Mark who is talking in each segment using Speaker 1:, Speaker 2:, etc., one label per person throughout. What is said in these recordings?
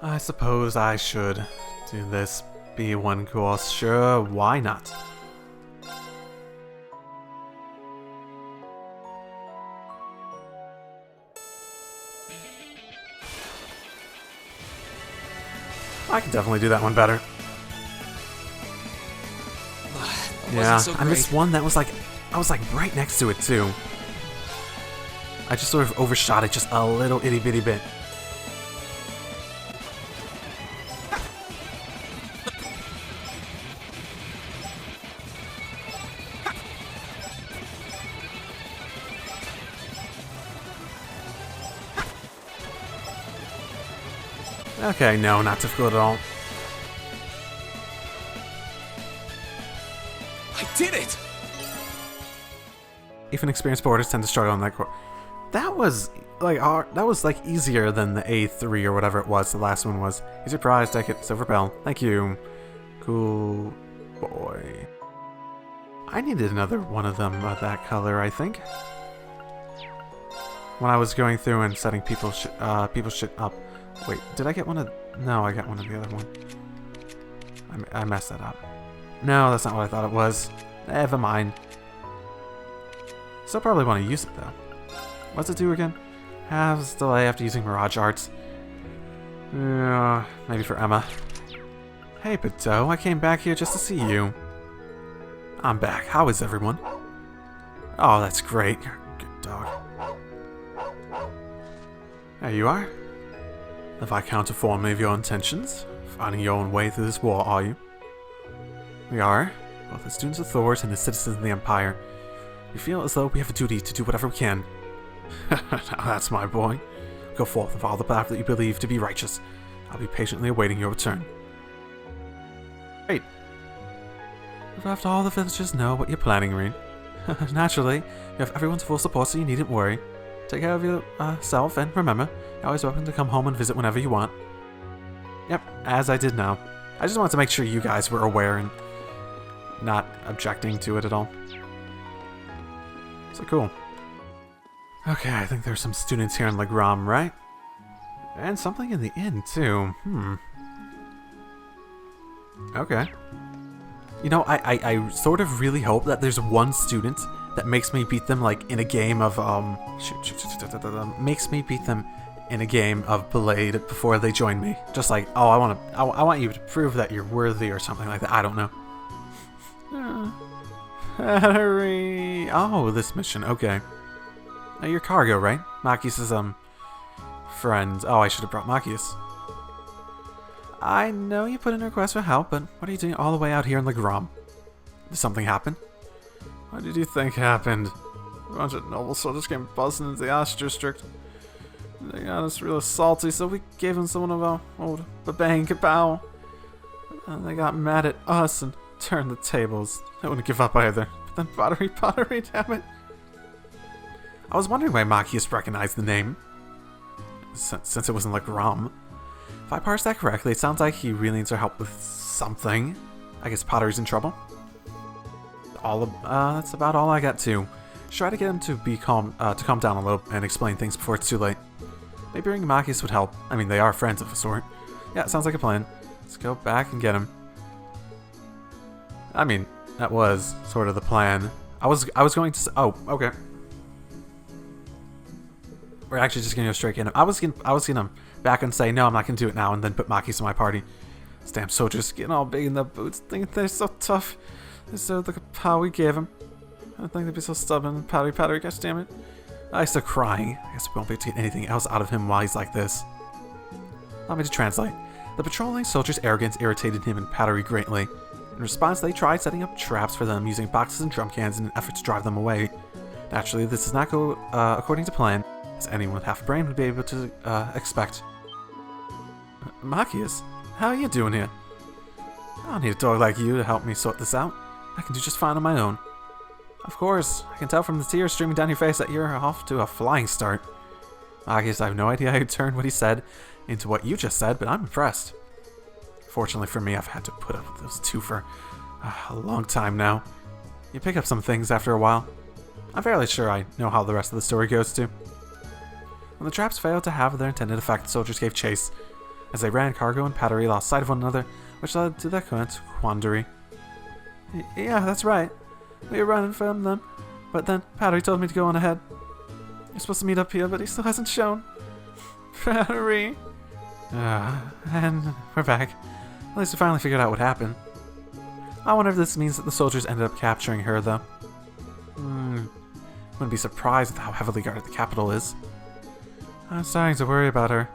Speaker 1: I suppose I should do this B1 course. Sure, why not? I can definitely do that one better. Yeah,
Speaker 2: So
Speaker 1: I missed one that was like, I was like right next to it too. I just sort of overshot it just a little itty bitty bit. Okay, no, not difficult at all.
Speaker 2: I did it!
Speaker 1: Even experienced boarders tend to struggle on that course. That was like easier than the A3 or whatever it was. The last one was. He's your prize, take it, silver bell. Thank you. Cool boy. I needed another one of them of that color, I think. When I was going through and setting people's shit up. Wait, did I get one of... No, I got one of the other one. I messed that up. No, that's not what I thought it was. Never mind. Still probably want to use it, though. What's it do again? Halves delay after using Mirage Arts. Maybe for Emma. Hey, Pateau, I came back here just to see you. I'm back. How is everyone? Oh, that's great. You're a good dog. There you are. The Viscount informed me of your intentions. Finding your own way through this war, are you? We are, both the students of Thors and the citizens of the Empire. We feel as though we have a duty to do whatever we can. That's my boy. Go forth and follow the path that you believe to be righteous. I'll be patiently awaiting your return. Great. We've left all the villagers know what you're planning, Reed. Naturally, you have everyone's full support, so you needn't worry. Take care of yourself, and remember, you're always welcome to come home and visit whenever you want. Yep, as I did now. I just wanted to make sure you guys were aware and not objecting to it at all. So cool. Okay, I think there's some students here in Legram, right? And something in the inn, too. Okay. You know, I sort of really hope that there's one student that makes me beat them, like, in a game of, makes me beat them in a game of Blade before they join me. Just like, oh, I want you to prove that you're worthy or something like that. I don't know. Harry. Oh, this mission. Okay. You're Cargo, right? Machias's, friend. Oh, I should have brought Machias. I know you put in a request for help, but what are you doing all the way out here in Legram? Did something happen? What did you think happened? A bunch of noble soldiers came buzzing into the Ash District. They got us real salty, so we gave them some of our old babang kapow. And they got mad at us and turned the tables. They wouldn't give up either. But then pottery, damn it. I was wondering why Machias recognized the name. Since it wasn't Legram. If I parsed that correctly, it sounds like he really needs our help with something. I guess Pottery's in trouble. That's about all I got too. Try to get him to be calm down a little and explain things before it's too late. Maybe bringing Machias would help. I mean, they are friends of a sort. Yeah, it sounds like a plan. Let's go back and get him. I mean, that was sort of the plan. I was going to. Oh, okay. We're actually just gonna go straight in. I was gonna back and say no, I'm not gonna do it now, and then put Machias in my party. These damn soldiers getting all big in their boots, thinking they're so tough. They deserve the power we gave them. I don't think they'd be so stubborn and powdery, gosh damn it. I start crying. I guess we won't be able to get anything else out of him while he's like this. Allow me to translate. The patrolling soldiers' arrogance irritated him and Powdery greatly. In response, they tried setting up traps for them using boxes and drum cans in an effort to drive them away. Naturally, this does not go according to plan, as anyone with half a brain would be able to expect. Machias, how are you doing here? I don't need a dog like you to help me sort this out. I can do just fine on my own. Of course, I can tell from the tears streaming down your face that you're off to a flying start. Machias, I have no idea how you turned what he said into what you just said, but I'm impressed. Fortunately for me, I've had to put up with those two for a long time now. You pick up some things after a while. I'm fairly sure I know how the rest of the story goes too. When the traps failed to have their intended effect, the soldiers gave chase. As they ran, Cargo and Pattery lost sight of one another, which led to their current quandary. Yeah, that's right. We were running from them, but then Pattery told me to go on ahead. You're supposed to meet up here, but he still hasn't shown. Pattery! And we're back. At least we finally figured out what happened. I wonder if this means that the soldiers ended up capturing her, though. Wouldn't be surprised with how heavily guarded the capital is. I'm starting to worry about her.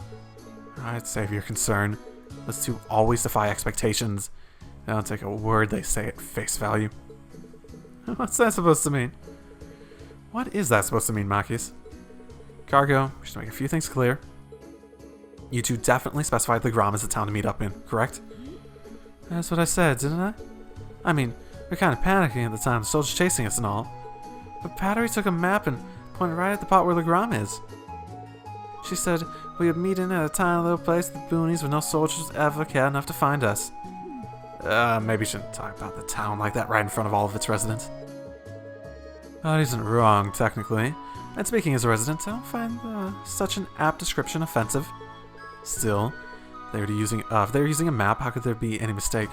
Speaker 1: I'd save your concern. Those two always defy expectations. They don't take a word they say at face value. What's that supposed to mean? What is that supposed to mean, Makis? Cargo, just to make a few things clear. You two definitely specified LeGrom as the town to meet up in, correct? That's what I said, didn't I? I mean, we were kind of panicking at the time, the soldiers chasing us and all. But Pattery took a map and pointed right at the spot where LeGrom is. She said we would meet in at a tiny little place in the boonies where no soldiers ever cared enough to find us. Maybe shouldn't talk about the town like that right in front of all of its residents. That isn't wrong, technically. And speaking as a resident, I don't find such an apt description offensive. Still, if they were using a map, how could there be any mistake?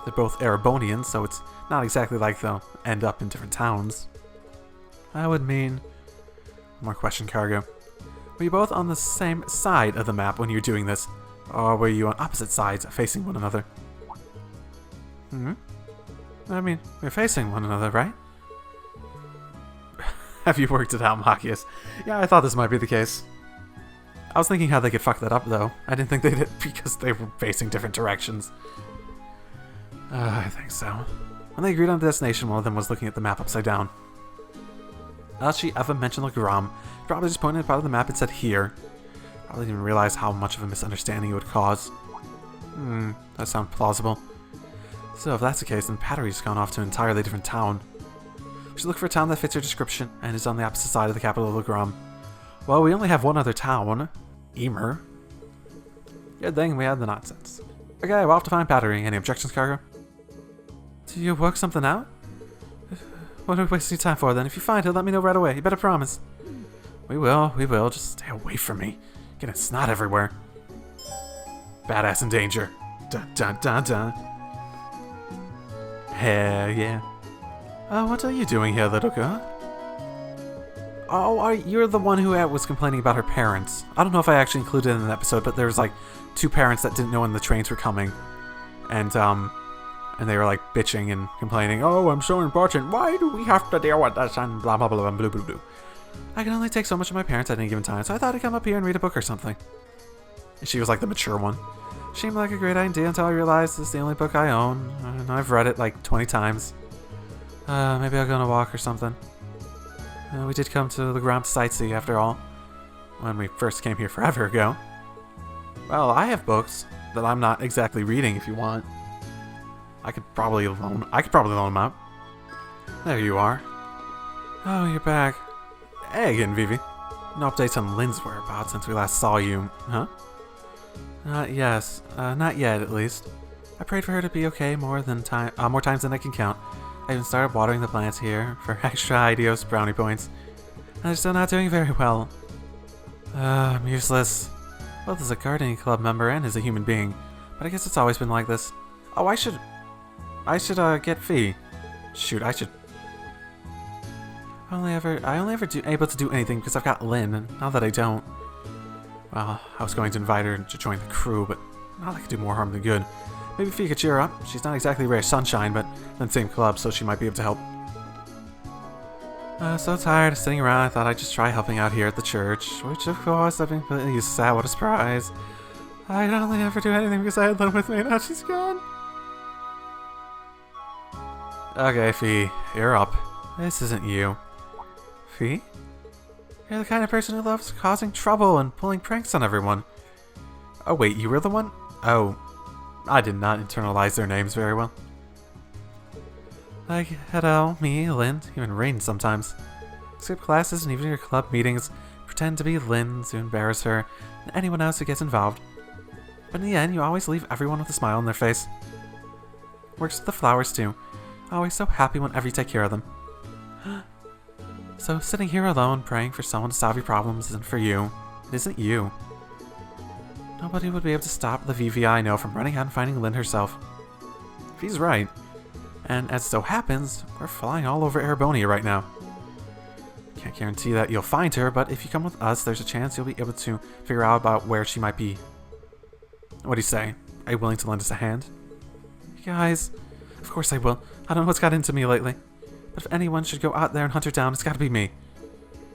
Speaker 1: They're both Erebonians, so it's not exactly like they'll end up in different towns. That would mean... One more question, Cargo. Were you both on the same side of the map when you were doing this? Or were you on opposite sides, facing one another? I mean, we're facing one another, right? Have you worked it out, Machias? Yeah, I thought this might be the case. I was thinking how they could fuck that up, though. I didn't think they did because they were facing different directions. I think so. When they agreed on the destination, one of them was looking at the map upside down. As she ever mentioned LeGrom, she probably just pointed at part of the map and said here. Probably didn't realize how much of a misunderstanding it would cause. That sounds plausible. So if that's the case, then Pattery's gone off to an entirely different town. We should look for a town that fits her description and is on the opposite side of the capital of LeGrom. Well, we only have one other town. Emer. Good thing we had the nonsense. Okay, we'll have to find Pattery. Any objections, Cargo? Do you work something out? What are we wasting time for then? If you find her, let me know right away. You better promise. We will. Just stay away from me. Getting snot everywhere. Badass in danger. Dun dun dun dun. Hell yeah. What are you doing here, little girl? Oh, you're the one who was complaining about her parents. I don't know if I actually included it in the episode, but there was like two parents that didn't know when the trains were coming. And they were like bitching and complaining, oh, I'm so important, why do we have to deal with this, and blah blah blah blah blah blah. I can only take so much of my parents at any given time, so I thought I'd come up here and read a book or something. And she was like the mature one. Seemed like a great idea until I realized this is the only book I own, and I've read it like 20 times. Maybe I'll go on a walk or something. We did come to LeGrom to sightsee after all, when we first came here forever ago. Well, I have books that I'm not exactly reading if you want. I could probably loan them out. There you are. Oh, you're back. Hey again, Vivi. No updates on Lynn's whereabouts since we last saw you, huh? Not yet at least. I prayed for her to be okay more times than I can count. I even started watering the plants here for extra Idios brownie points. And they're still not doing very well. I'm useless. Both as a gardening club member and as a human being. But I guess it's always been like this. Oh, I should get Fee. Shoot, I should. I only ever able to do anything because I've got Lynn, and now that I don't. Well, I was going to invite her to join the crew, but now that could do more harm than good. Maybe Fee could cheer her up. She's not exactly Rare Sunshine, but in the same club, so she might be able to help. So tired of sitting around, I thought I'd just try helping out here at the church, which of course I've been completely sad. What a surprise. I could only ever do anything because I had Lynn with me, and now she's gone. Okay, Fee, you're up. This isn't you. Fee? You're the kind of person who loves causing trouble and pulling pranks on everyone. Oh wait, you were the one? Oh, I did not internalize their names very well. Like, hello, me, Lynn, even Rain sometimes. Skip classes and even your club meetings, pretend to be Lynn to embarrass her and anyone else who gets involved. But in the end, you always leave everyone with a smile on their face. Works with the flowers too. Always so happy whenever you take care of them. So sitting here alone, praying for someone to solve your problems isn't for you. It isn't you. Nobody would be able to stop the VVI I know from running out and finding Lynn herself. If he's right. And as so happens, we're flying all over Erebonia right now. Can't guarantee that you'll find her, but if you come with us, there's a chance you'll be able to figure out about where she might be. What do you say? Are you willing to lend us a hand? Guys, of course I will. I don't know what's got into me lately. But if anyone should go out there and hunt her down, it's gotta be me.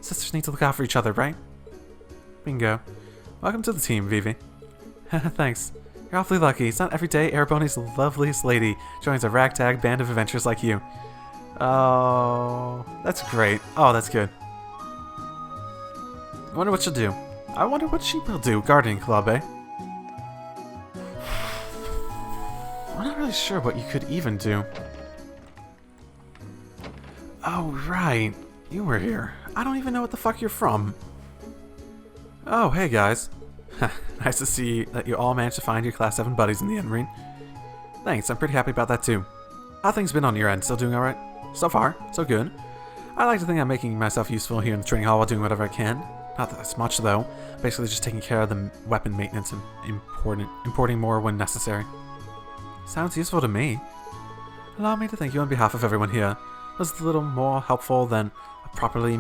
Speaker 1: Sisters need to look out for each other, right? Bingo. Welcome to the team, Vivi. Thanks. You're awfully lucky. It's not every day Erebonia's loveliest lady joins a ragtag band of adventurers like you. Oh, that's great. Oh, that's good. I wonder what she'll do. I wonder what she will do. Gardening club, eh? I'm not really sure what you could even do. Oh, right. You were here. I don't even know what the fuck you're from. Oh, hey guys. Nice to see that you all managed to find your Class 7 buddies in the end, Marine. Thanks, I'm pretty happy about that too. How things been on your end? Still doing alright? So far, so good. I like to think I'm making myself useful here in the training hall while doing whatever I can. Not that much though. Basically just taking care of the weapon maintenance and importing more when necessary. Sounds useful to me. Allow me to thank you on behalf of everyone here. There's a little more helpful than a properly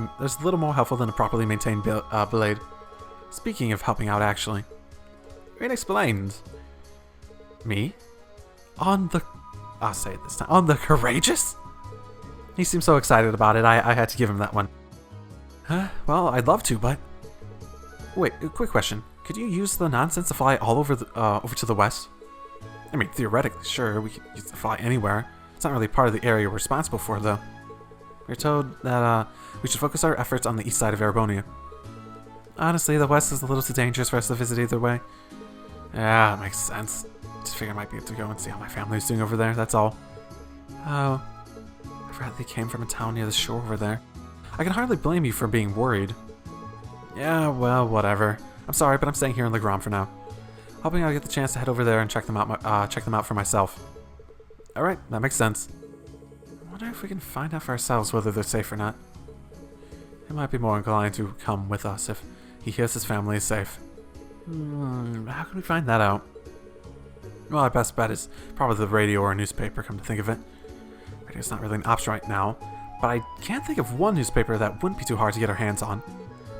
Speaker 1: maintained blade. Speaking of helping out, actually. It explained. Me? I'll say it this time. On the courageous? He seemed so excited about it, I had to give him that one. Well, I'd love to, but... Wait, a quick question. Could you use the nonsense to fly all over over to the west? I mean, theoretically, sure, we could use it to fly anywhere. It's not really part of the area we're responsible for, though. We're told that we should focus our efforts on the east side of Erebonia. Honestly, the west is a little too dangerous for us to visit either way. Yeah, that makes sense. Just figured I might be able to go and see how my family's doing over there, that's all. Oh, I forgot they came from a town near the shore over there. I can hardly blame you for being worried. Yeah, well, whatever. I'm sorry, but I'm staying here in Legram for now. Hoping I'll get the chance to head over there and check them out for myself. Alright, that makes sense. I wonder if we can find out for ourselves whether they're safe or not. He might be more inclined to come with us if he hears his family is safe. How can we find that out? Well, our best bet is probably the radio or a newspaper, come to think of it. Radio's not really an option right now, but I can't think of one newspaper that wouldn't be too hard to get our hands on.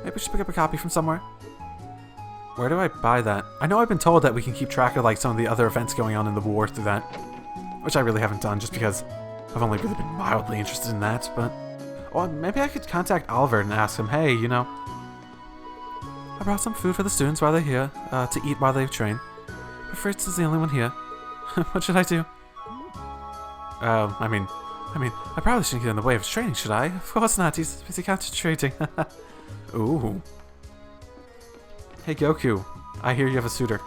Speaker 1: Maybe we should pick up a copy from somewhere? Where do I buy that? I know I've been told that we can keep track of like some of the other events going on in the war through that, which I really haven't done just because I've only really been mildly interested in that, but... Well, maybe I could contact Oliver and ask him, hey, you know... I brought some food for the students while they're here, to eat while they train. But Fritz is the only one here. What should I do? I mean, I probably shouldn't get in the way of his training, should I? Of course not, he's busy concentrating. Ooh. Hey Goku, I hear you have a suitor.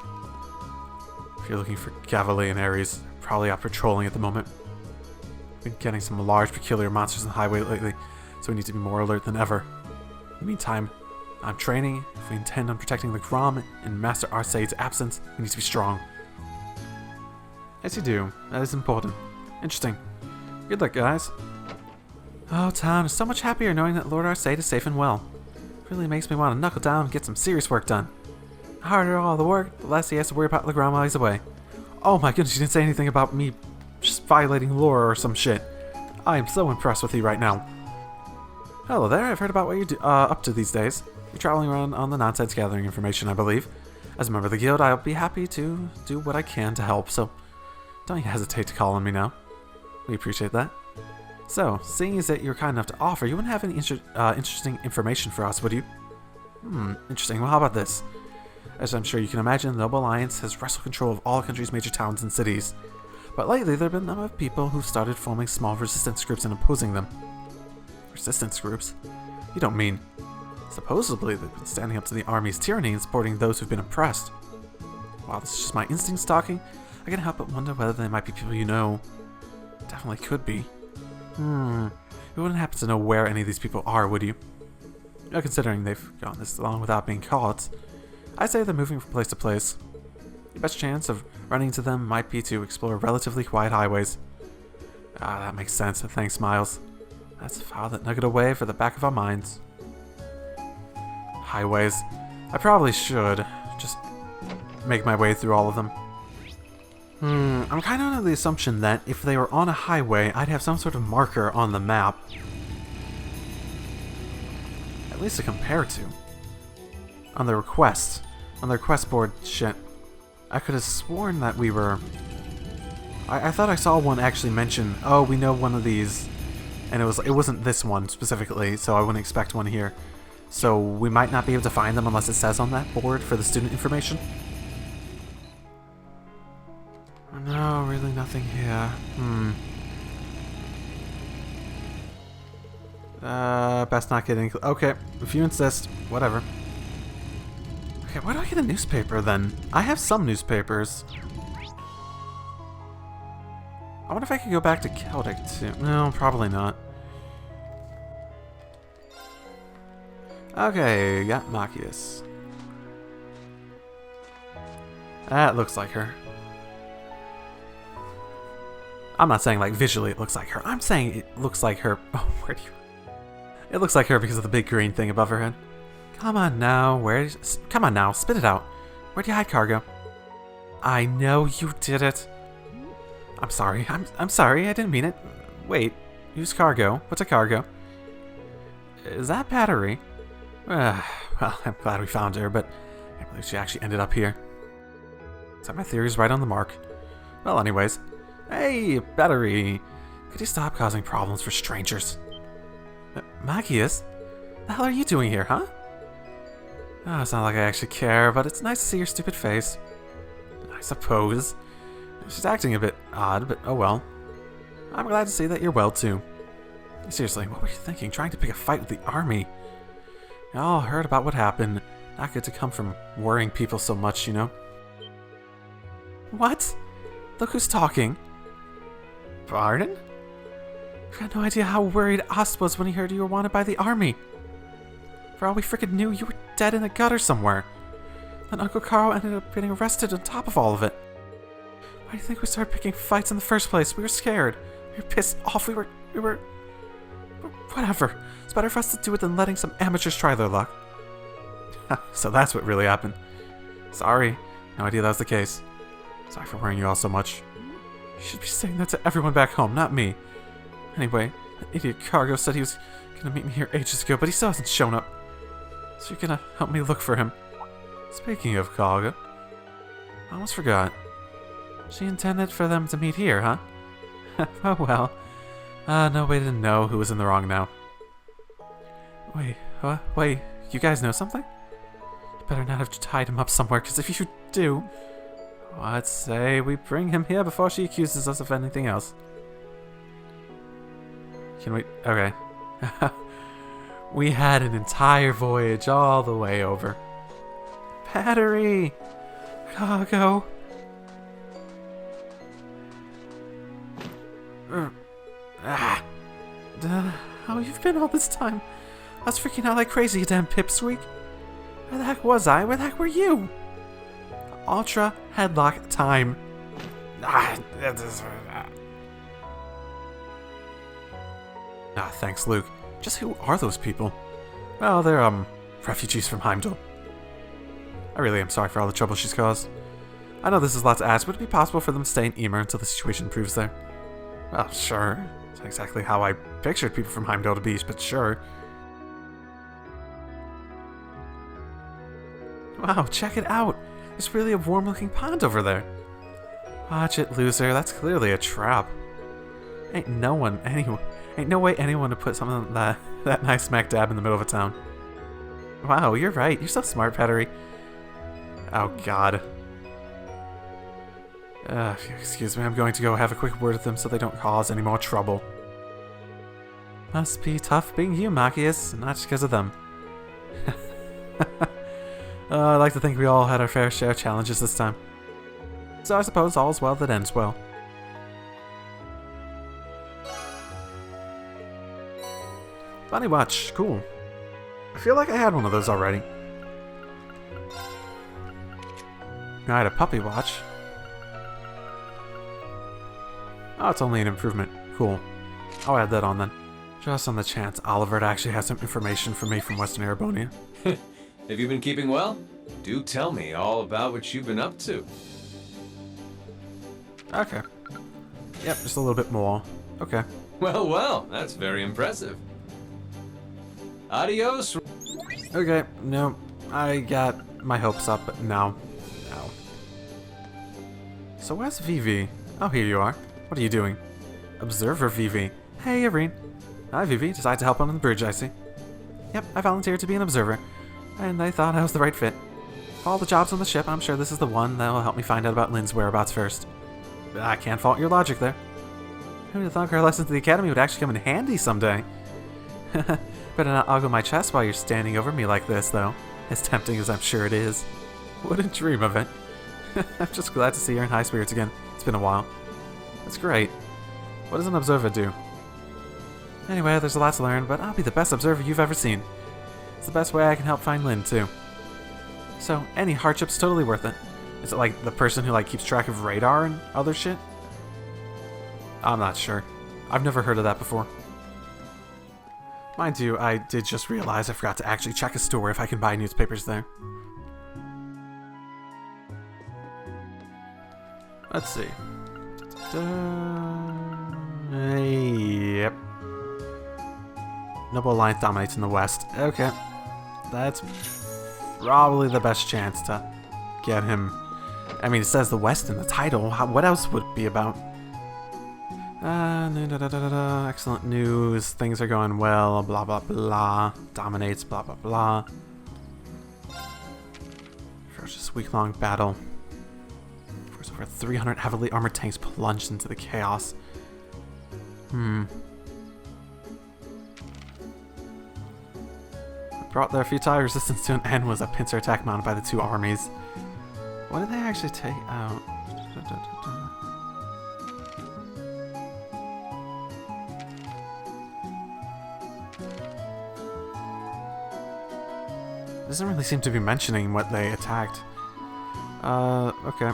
Speaker 1: If you're looking for Cavalier and Ares, probably out patrolling at the moment. Been getting some large, peculiar monsters on the highway lately, so we need to be more alert than ever. In the meantime, I'm training. If we intend on protecting the Grom in Master Arsaid's absence, we need to be strong. Yes, you do. That is important. Interesting. Good luck, guys. Oh, town is so much happier knowing that Lord Arsaid is safe and well. Really makes me want to knuckle down and get some serious work done. The harder all the work, the less he has to worry about Legram while he's away. Oh my goodness, you didn't say anything about me just violating lore or some shit. I am so impressed with you right now. Hello there, I've heard about what you're up to these days. You're traveling around on the nonsense gathering information, I believe. As a member of the guild, I'll be happy to do what I can to help, so don't you hesitate to call on me now. We appreciate that. So, seeing as that you're kind enough to offer, you wouldn't have any interesting information for us, would you? Interesting. Well, how about this? As I'm sure you can imagine, the Noble Alliance has wrestled control of all the country's major towns and cities. But lately, there have been a number of people who've started forming small resistance groups and opposing them. Resistance groups? You don't mean... Supposedly, they've been standing up to the army's tyranny and supporting those who've been oppressed. While this is just my instincts talking, I can't help but wonder whether they might be people you know. Definitely could be. You wouldn't happen to know where any of these people are, would you? Considering they've gone this long without being caught, I'd say they're moving from place to place. The best chance of running into them might be to explore relatively quiet highways. Ah, that makes sense. Thanks, Miles. Let's file that nugget away for the back of our minds. Highways. I probably should just make my way through all of them. I'm kind of under the assumption that if they were on a highway, I'd have some sort of marker on the map. At least to compare to. On the request board, shit. I could have sworn that we were... I thought I saw one actually mention, oh, we know one of these, and it wasn't this one specifically, so I wouldn't expect one here. So we might not be able to find them unless it says on that board for the student information. No, really nothing here. Best not get any... Okay, if you insist, whatever. Okay, where do I get a newspaper then? I have some newspapers. I wonder if I could go back to Celtic too. No, probably not. Okay, got Machias. That looks like her. I'm not saying like visually it looks like her. I'm saying it looks like her. Oh, where do you... It looks like her because of the big green thing above her head. Come on now, come on now, spit it out. Where'd you hide cargo? I know you did it. I'm sorry. I'm sorry. I didn't mean it. Wait. Use cargo. What's a cargo? Is that battery? Well, I'm glad we found her, but I can't believe she actually ended up here. So my theory's right on the mark. Well, anyways. Hey, battery. Could you stop causing problems for strangers? Machias? The hell are you doing here, huh? Oh, it's not like I actually care, but it's nice to see your stupid face. I suppose. She's acting a bit odd, but oh well. I'm glad to see that you're well, too. Seriously, what were you thinking, trying to pick a fight with the army? You all heard about what happened. Not good to come from worrying people so much, you know? What? Look who's talking. Pardon? I had no idea how worried Ost was when he heard you were wanted by the army. For all we frickin' knew, you were dead in a gutter somewhere. Then Uncle Carl ended up getting arrested on top of all of it. Why do you think we started picking fights in the first place? We were scared. We were pissed off. We were... Whatever. It's better for us to do it than letting some amateurs try their luck. So that's what really happened. Sorry. No idea that was the case. Sorry for worrying you all so much. You should be saying that to everyone back home, not me. Anyway, that idiot Cargo said he was gonna meet me here ages ago, but he still hasn't shown up. So you're gonna help me look for him. Speaking of Cargo, I almost forgot. She intended for them to meet here, huh? Oh well. No way to know who was in the wrong now. Wait, you guys know something? You better not have tied him up somewhere, because if you do... I'd say we bring him here before she accuses us of anything else. Can we... Okay. We had an entire voyage all the way over. Battery! Cargo! How you've been all this time? I was freaking out like crazy, you damn pipsqueak. Where the heck was I? Where the heck were you? Ultra headlock time. Thanks, Luke. Just who are those people? Well, they're, refugees from Heimdall. I really am sorry for all the trouble she's caused. I know this is a lot to ask, but would it be possible for them to stay in Emer until the situation improves there? Well, sure. It's not exactly how I pictured people from Heimdall to be, but sure. Wow, check it out! There's really a warm-looking pond over there. Watch it, loser. That's clearly a trap. Ain't no way anyone would put something that nice smack dab in the middle of a town. Wow, you're right. You're so smart, Battery. Oh, God. Excuse me, I'm going to go have a quick word with them so they don't cause any more trouble. Must be tough being you, Machias, not just because of them. I'd like to think we all had our fair share of challenges this time. So I suppose all's well that ends well. Bunny watch, cool. I feel like I had one of those already. I had a puppy watch. Oh, it's only an improvement. Cool. I'll add that on then. Just on the chance Oliver actually has some information for me from Western Erebonia.
Speaker 2: Have you been keeping well? Do tell me all about what you've been up to.
Speaker 1: Okay. Yep, just a little bit more. Okay.
Speaker 2: Well, that's very impressive. Adios.
Speaker 1: Okay, no. I got my hopes up, but no. No. So where's Vivi? Oh, here you are. What are you doing? Observer Vivi. Hey, Irene. Hi, Vivi. Decided to help on the bridge, I see. Yep, I volunteered to be an observer, and I thought I was the right fit. Of all the jobs on the ship, I'm sure this is the one that will help me find out about Lynn's whereabouts first. I can't fault your logic there. Who would have thought our lessons at the academy would actually come in handy someday? Better not ogle my chest while you're standing over me like this, though. As tempting as I'm sure it is. Wouldn't dream of it. I'm just glad to see you're in high spirits again. It's been a while. That's great. What does an observer do? Anyway, there's a lot to learn, but I'll be the best observer you've ever seen. It's the best way I can help find Lynn, too. So, any hardship's totally worth it. Is it like the person who like keeps track of radar and other shit? I'm not sure. I've never heard of that before. Mind you, I did just realize I forgot to actually check a store if I can buy newspapers there. Let's see. Yep. Noble Alliance dominates in the west. Okay. That's probably the best chance to get him. I mean, it says the west in the title. What else would it be about? Excellent news. Things are going well. Blah, blah, blah. Dominates. Blah, blah, blah. Ferocious week-long battle. Force over 300 heavily armored tanks plunged into the chaos. Brought their futile resistance to an end was a pincer attack mounted by the two armies. What did they actually take out? Doesn't really seem to be mentioning what they attacked. Okay.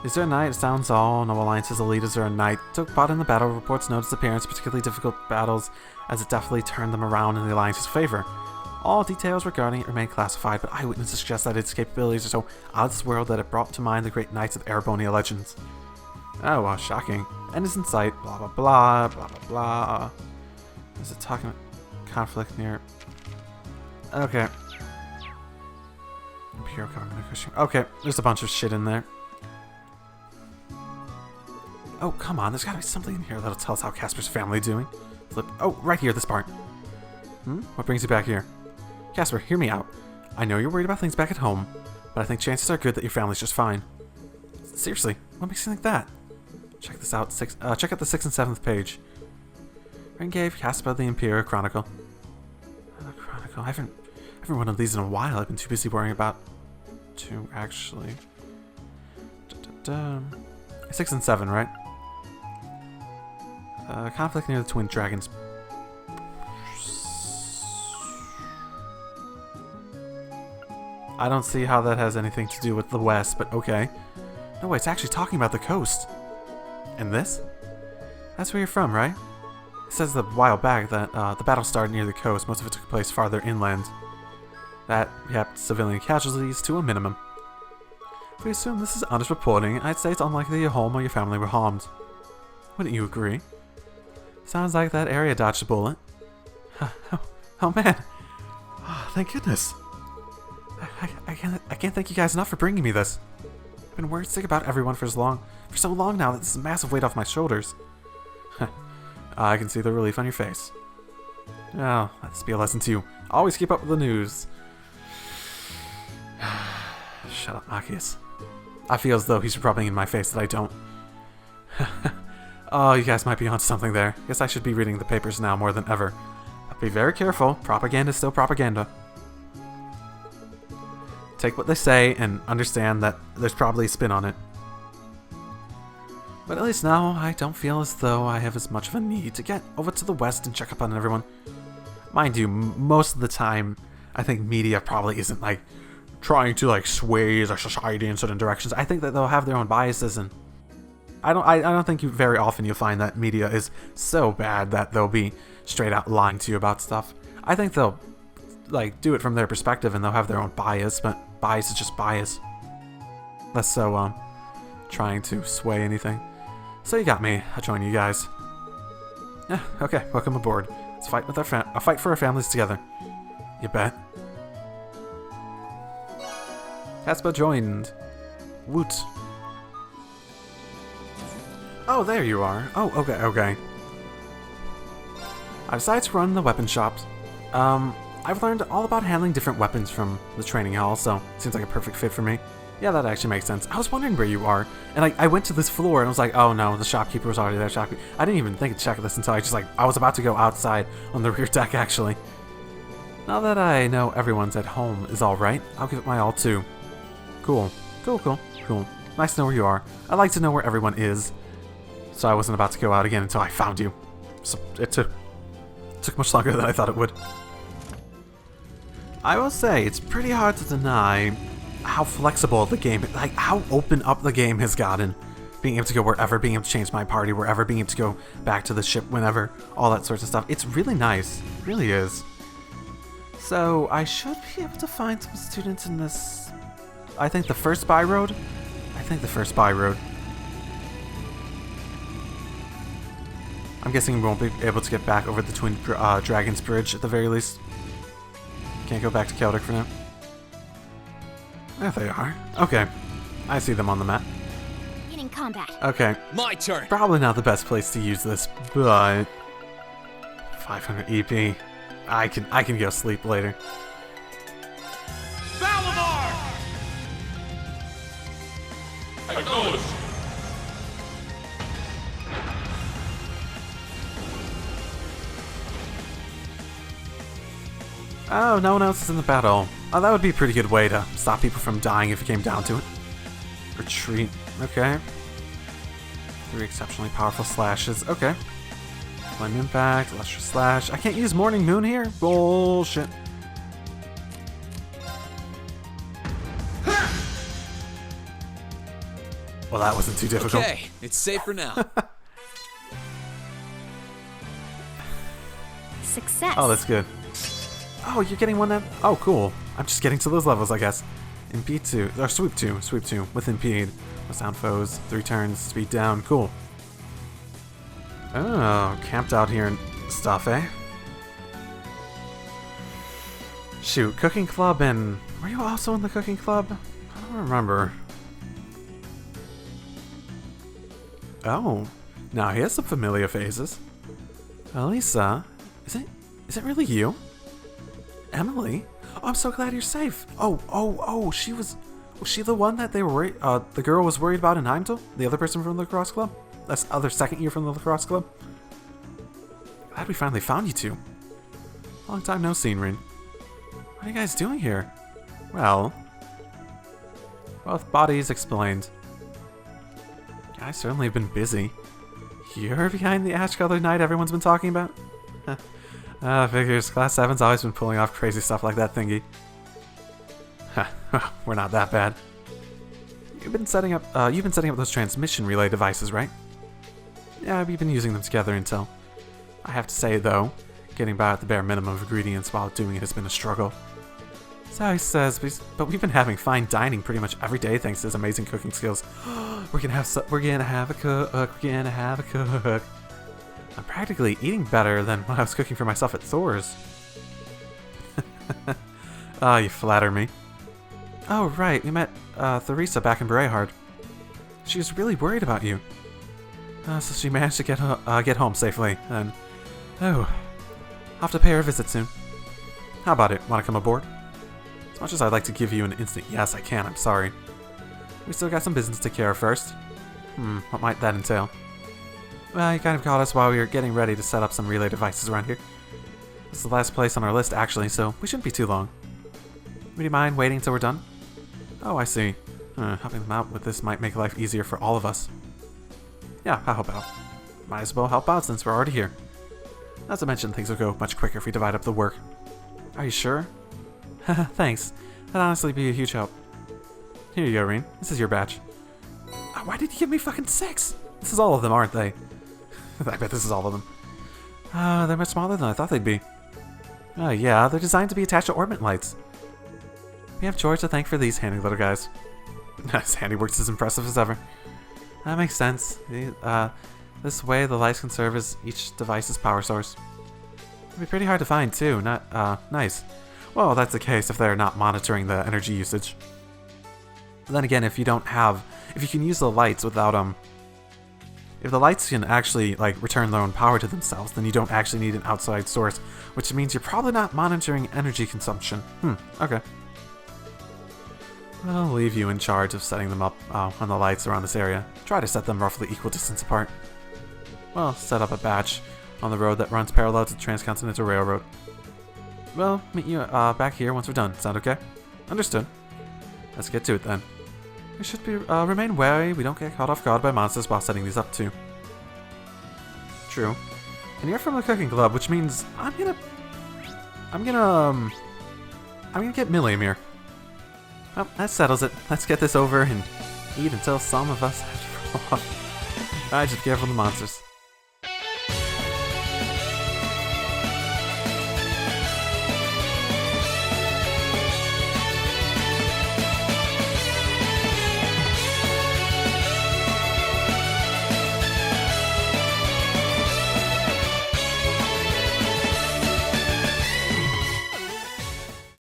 Speaker 1: Is there a knight? It sounds all. No alliance's elite. Is there a knight? Took part in the battle. Reports noted its appearance, particularly difficult battles, as it definitely turned them around in the alliance's favor. All details regarding it remain classified, but eyewitnesses suggest that its capabilities are so out of this world that it brought to mind the great knights of Erebonia legends. Oh, wow, shocking. End is in sight. Blah, blah, blah, blah, blah, blah. Is it talking about conflict near... Okay. Imperial government cushion. Okay, there's a bunch of shit in there. Oh, come on, there's gotta be something in here that'll tell us how Casper's family doing. Flip. Oh, right here, this part. What brings you back here? Casper, hear me out. I know you're worried about things back at home, but I think chances are good that your family's just fine. Seriously, what makes you think that? Check this out. Check out the 6th and 7th page. Ring gave Casper the Imperial Chronicle. Chronicle. I haven't read one of these in a while. I've been too busy worrying about to actually. 6 and 7, right? Conflict near the Twin Dragons. I don't see how that has anything to do with the West, but okay. No way, it's actually talking about the coast. And this? That's where you're from, right? It says a while back that the battle started near the coast. Most of it took place farther inland. That kept civilian casualties to a minimum. If we assume this is honest reporting, I'd say it's unlikely your home or your family were harmed. Wouldn't you agree? Sounds like that area dodged a bullet. Oh man. Oh, thank goodness. I can't thank you guys enough for bringing me this. I've been worried sick about everyone for so long now that this is a massive weight off my shoulders. I can see the relief on your face. Oh, let this be a lesson to you. Always keep up with the news. Shut up, Machias. I feel as though he's rubbing in my face that I don't. Oh, you guys might be onto something there. Guess I should be reading the papers now more than ever. But be very careful. Propaganda is still propaganda. Take what they say and understand that there's probably a spin on it. But at least now, I don't feel as though I have as much of a need to get over to the West and check up on everyone. Mind you, most of the time, I think media probably isn't, like, trying to, like, sway our society in certain directions. I think that they'll have their own biases, and I don't think very often you'll find that media is so bad that they'll be straight out lying to you about stuff. I think they'll like do it from their perspective and they'll have their own bias, but bias is just bias. Less so trying to sway anything. So you got me. I'll join you guys. Yeah, okay, welcome aboard. Let's fight with our fight for our families together. You bet. Caspa joined. Woot. Oh, there you are. Oh, okay. I decided to run the weapon shops. I've learned all about handling different weapons from the training hall, so seems like a perfect fit for me. Yeah, that actually makes sense. I was wondering where you are, and I went to this floor and I was like, oh no, the shopkeeper was already there. I didn't even think to check this until I was about to go outside on the rear deck, actually. Now that I know everyone's at home is alright, I'll give it my all too. Cool. Nice to know where you are. I'd like to know where everyone is. So I wasn't about to go out again until I found you. So it took much longer than I thought it would. I will say, it's pretty hard to deny how flexible the game, like how open up the game has gotten. Being able to go wherever, being able to change my party wherever, being able to go back to the ship whenever, all that sorts of stuff. It's really nice. It really is. So I should be able to find some students in this... I think the first by road? I'm guessing we won't be able to get back over the Twin Dragons Bridge at the very least. Can't go back to Celtic for now. There they are. Okay. I see them on the map.
Speaker 3: In combat.
Speaker 1: Okay.
Speaker 4: My turn.
Speaker 1: Probably not the best place to use this, but 500 EP. I can go sleep later.
Speaker 4: Acknowledged.
Speaker 1: Oh, no one else is in the battle. Oh, that would be a pretty good way to stop people from dying if it came down to it. Retreat. Okay. 3 exceptionally powerful slashes. Okay. Flame impact, lustrous slash. I can't use Morning Moon here? Bullshit. Well, that wasn't too difficult.
Speaker 4: Okay, it's safe for now.
Speaker 3: Success.
Speaker 1: Oh, that's good. Oh, you're getting one that... Oh, cool. I'm just getting to those levels, I guess. Impede 2. Or Sweep 2. Sweep 2 with Impede. With sound foes. 3 turns. Speed down. Cool. Oh, camped out here and stuff, eh? Shoot, Cooking Club and... Were you also in the Cooking Club? I don't remember. Oh. Now here's some familiar faces. Elisa. Is it really you? Emily? Oh, I'm so glad you're safe. Oh, was she the one that they were worried, the girl was worried about in Heimdall? The other person from the lacrosse club? That's other second year from the lacrosse club? Glad we finally found you two. Long time no seen, Rin. What are you guys doing here? Well, both bodies explained. I certainly have been busy. You're behind the ash-colored night everyone's been talking about? Figures. Class 7's always been pulling off crazy stuff like that thingy. We're not that bad. You've been setting up those transmission relay devices, right? Yeah, we've been using them together until... I have to say, though, getting by with the bare minimum of ingredients while doing it has been a struggle. So he says, but we've been having fine dining pretty much every day thanks to his amazing cooking skills. We're gonna have a cook. I'm practically eating better than when I was cooking for myself at Thor's. Ah, you flatter me. Oh, right, we met Theresa back in Berehard. She was really worried about you. So she managed to get home safely, and... Oh, I'll have to pay her a visit soon. How about it? Want to come aboard? As much as I'd like to give you an instant yes, I can't, I'm sorry. We still got some business to take care of first. What might that entail? Well, you kind of caught us while we were getting ready to set up some relay devices around here. This is the last place on our list, actually, so we shouldn't be too long. Would you mind waiting until we're done? Oh, I see. Helping them out with this might make life easier for all of us. Yeah, I'll help out. Might as well help out since we're already here. Not to mention, things will go much quicker if we divide up the work. Are you sure? Thanks. That'd honestly be a huge help. Here you go, Reen. This is your batch. Why did you give me fucking 6? This is all of them, aren't they? I bet this is all of them. They're much smaller than I thought they'd be. Yeah, they're designed to be attached to orbit lights. We have George to thank for these handy little guys. His handiwork's as impressive as ever. That makes sense. This way, the lights can serve as each device's power source. It'd be pretty hard to find, too. Nice. Well, that's the case if they're not monitoring the energy usage. But then again, if you can use the lights without, if the lights can actually, like, return their own power to themselves, then you don't actually need an outside source, which means you're probably not monitoring energy consumption. Okay. I'll leave you in charge of setting them up on the lights around this area. Try to set them roughly equal distance apart. Well, set up a batch on the road that runs parallel to the Transcontinental Railroad. Well, meet you back here once we're done. Sound okay? Understood. Let's get to it then. We should remain wary we don't get caught off guard by monsters while setting these up too. True. And you're from the cooking club, which means I'm gonna get Milliam here. Well, that settles it. Let's get this over and eat until some of us have to roll off. Alright, just be careful of the monsters.